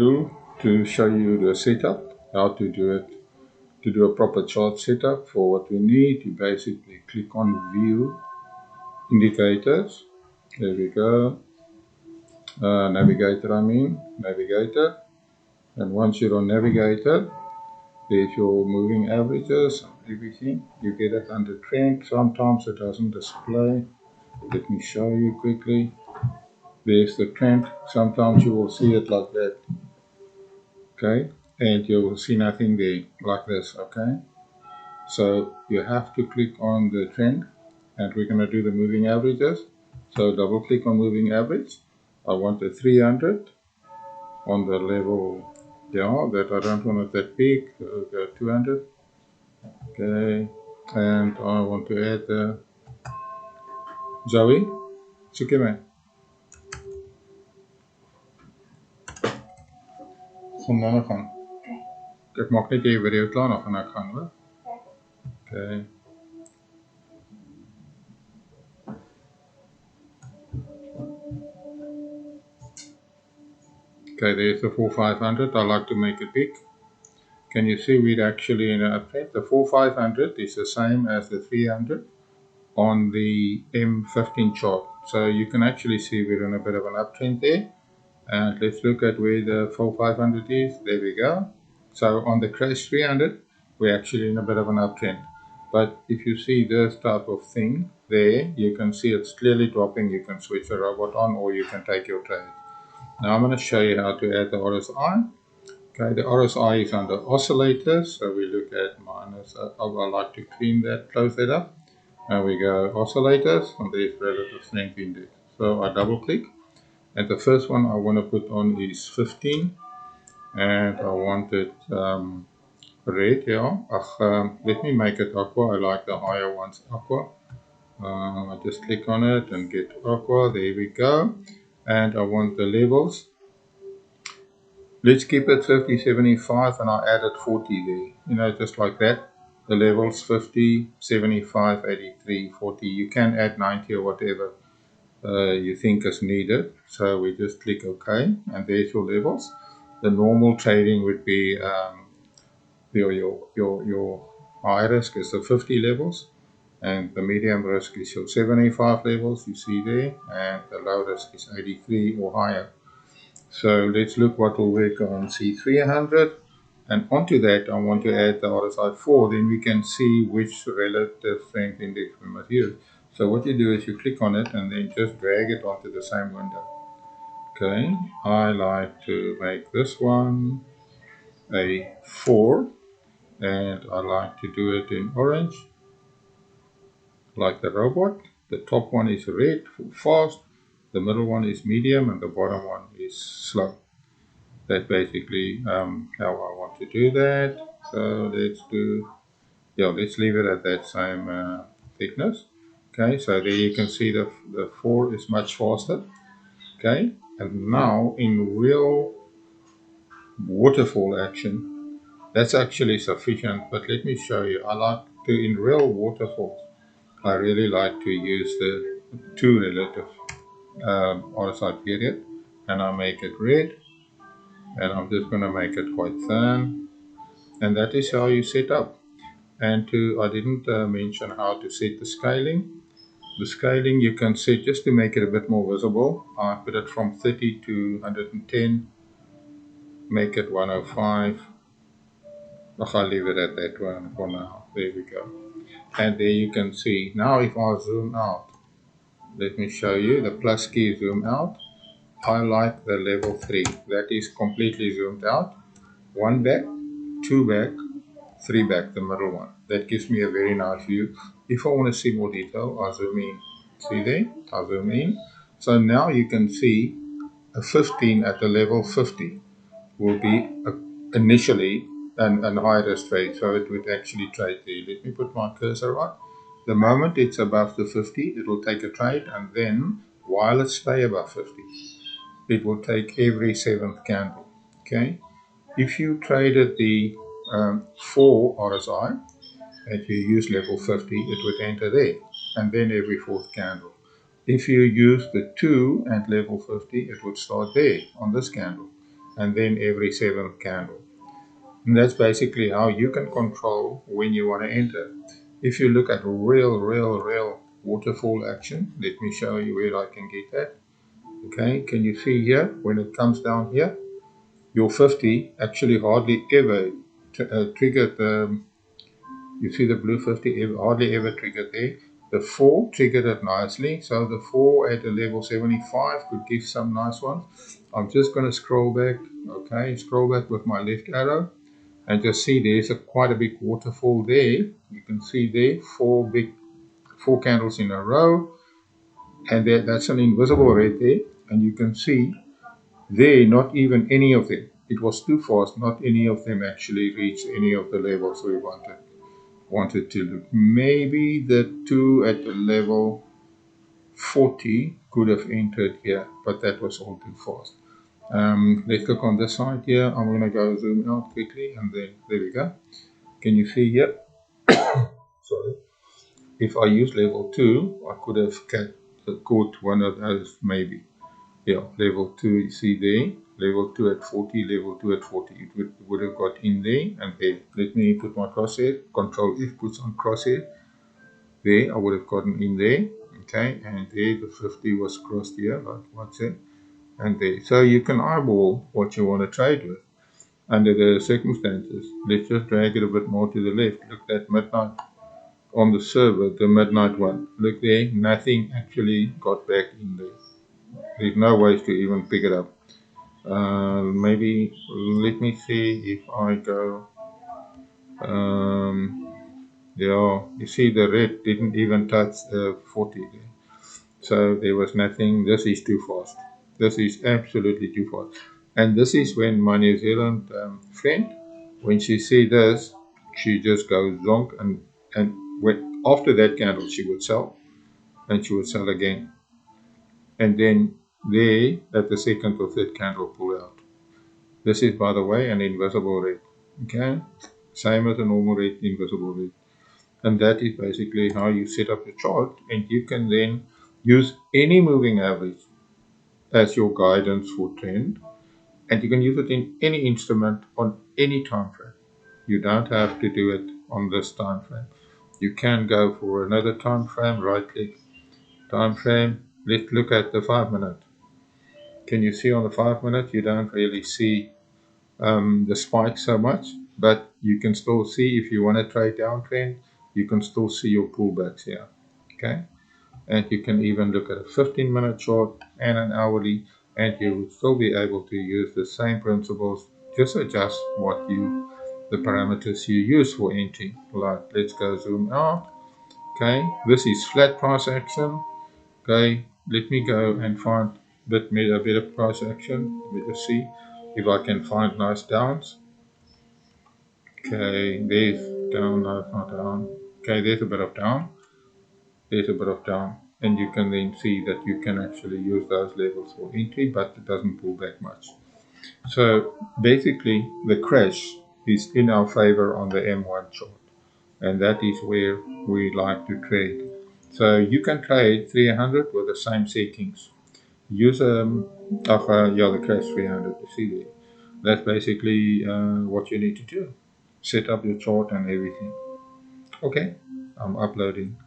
To show you the setup, how to do it, to do a proper chart setup. For what we need, you basically click on view indicators. There we go. Navigator, navigator. And once you're on navigator, there's your moving averages and everything. You get it under trend. Sometimes it doesn't display. Let me show you quickly. There's the trend. Sometimes you will see it like that. Okay, and you will see nothing there like this. Okay, so you have to click on the trend, and we're going to do the moving averages. So double click on moving average. I want the 300 on the level, yeah, that I don't want it that big. So go 200. Okay, and I want to add the Zoe. Soek jy my? Gaan nou gaan. Ek maak net jy video klaar, dan gaan ek gaan, hoor. Okay. Okay, there's the 4500. I like to make it big. Can you see we're actually in an uptrend? The 4500 is the same as the 300 on the M15 chart. So you can actually see we're in a bit of an uptrend there. And let's look at where the 4500 is. There we go. So on the crash 300, we're actually in a bit of an uptrend. But if you see this type of thing there, you can see it's clearly dropping. You can switch a robot on, or you can take your trade. Now I'm going to show you how to add the RSI. Okay, the RSI is under oscillators, so we look at minus. I like to clean that, close that up. Now we go oscillators, and there's relative strength index. So I double click, and the first one I want to put on is 15, and I want it red. Yeah, let me make it aqua. I like the higher ones aqua. I just click on it and get aqua. There we go. And I want the levels. Let's keep it 50, 75, and I added 40 there. You know, just like that. The levels 50, 75, 83, 40. You can add 90 or whatever you think is needed. So we just click OK, and there's your levels. The normal trading would be your high risk is the 50 levels, and the medium risk is your 75 levels, you see there, and the low risk is 83 or higher. So let's look what will work on C300, and onto that I want to add the RSI 4, then we can see which relative strength index we must use. So what you do is you click on it and then just drag it onto the same window. Okay, I like to make this one a 4, and I like to do it in orange, like the robot. The top one is red for fast, the middle one is medium, and the bottom one is slow. That's basically how I want to do that. So let's leave it at that same thickness. Okay, so there you can see the 4 is much faster. Okay, and now in real waterfall action, that's actually sufficient, but let me show you. I like to, in real waterfalls, I really like to use the 2 relative RSI period, and I make it red, and I'm just going to make it quite thin, and that is how you set up. And I didn't mention how to set the scaling. The scaling you can set just to make it a bit more visible. I put it from 30 to 110, make it 105. I'll leave it at that one for now. There we go. And there you can see. Now if I zoom out, let me show you the plus key zoom out. I like the level 3. That is completely zoomed out. 1 back, 2 back, 3 back, the middle one. That gives me a very nice view. If I want to see more detail, I zoom in. See there? I zoom in. So now you can see a 15 at the level 50 will be initially an high risk trade. So it would actually trade there. Let me put my cursor right. The moment it's above the 50, it will take a trade, and then while it stays above 50, it will take every 7th candle. Okay, if you traded the 4 RSI and you use level 50, it would enter there, and then every 4th candle. If you use the 2 at level 50, it would start there on this candle. and then every seventh candle. And that's basically how you can control when you want to enter. If you look at real waterfall action, let me show you where I can get that. Okay, can you see here when it comes down here? Your 50 actually hardly ever triggered the, you see the blue 50 hardly ever triggered there. The 4 triggered it nicely, so the 4 at a level 75 could give some nice ones. I'm just going to scroll back, okay, scroll back with my left arrow, and just see there's quite a big waterfall there. You can see there 4 candles in a row, and that's an invisible red there, and you can see there not even any of them. It was too fast, not any of them actually reached any of the levels we wanted to look. Maybe the 2 at the level 40 could have entered here, but that was all too fast. Let's look on this side here. I'm going to go zoom out quickly, and then there we go. Can you see here? Sorry. If I use level 2, I could have caught one of those maybe. Yeah, level 2, you see there. Level 2 at 40, level 2 at 40. It would have got in there and there. Let me put my crosshair. Control F puts on crosshair. There, I would have gotten in there. Okay, and there the 50 was crossed here, like what's it? And there. So you can eyeball what you want to trade with under the circumstances. Let's just drag it a bit more to the left. Look at midnight on the server, the midnight one. Look there, nothing actually got back in there. There's no ways to even pick it up. Maybe let me see if I go. Yeah, you see the red didn't even touch 40 there. So there was nothing. This is too fast. This is absolutely too fast. And this is when my New Zealand friend, when she see this, she just goes zonk, and after that candle she would sell, and she would sell again, and then there at the second or third candle pull out. This is, by the way, an invisible red. Okay, same as a normal red, invisible red, and that is basically how you set up your chart, and you can then use any moving average as your guidance for trend, and you can use it in any instrument on any time frame. You don't have to do it on this time frame. You can go for another time frame, right click, time frame. Let's look at the 5 minute. Can you see on the 5 minute? You don't really see the spike so much, but you can still see if you want to trade downtrend, you can still see your pullbacks here. Okay, and you can even look at a 15-minute chart and an hourly, and you would still be able to use the same principles. Just adjust the parameters you use for entry. Like, let's go zoom out. Okay, this is flat price action. Okay, let me go and find a better price action. Let me just see if I can find nice downs. Okay, there's down, no, it's not down. Okay, there's a bit of down. There's a bit of down. And you can then see that you can actually use those levels for entry, but it doesn't pull back much. So basically, the crash is in our favor on the M1 chart. And that is where we like to trade. So you can trade 300 with the same settings. Use the crash 300, you see there. That's basically what you need to do. Set up your chart and everything. Okay, I'm uploading.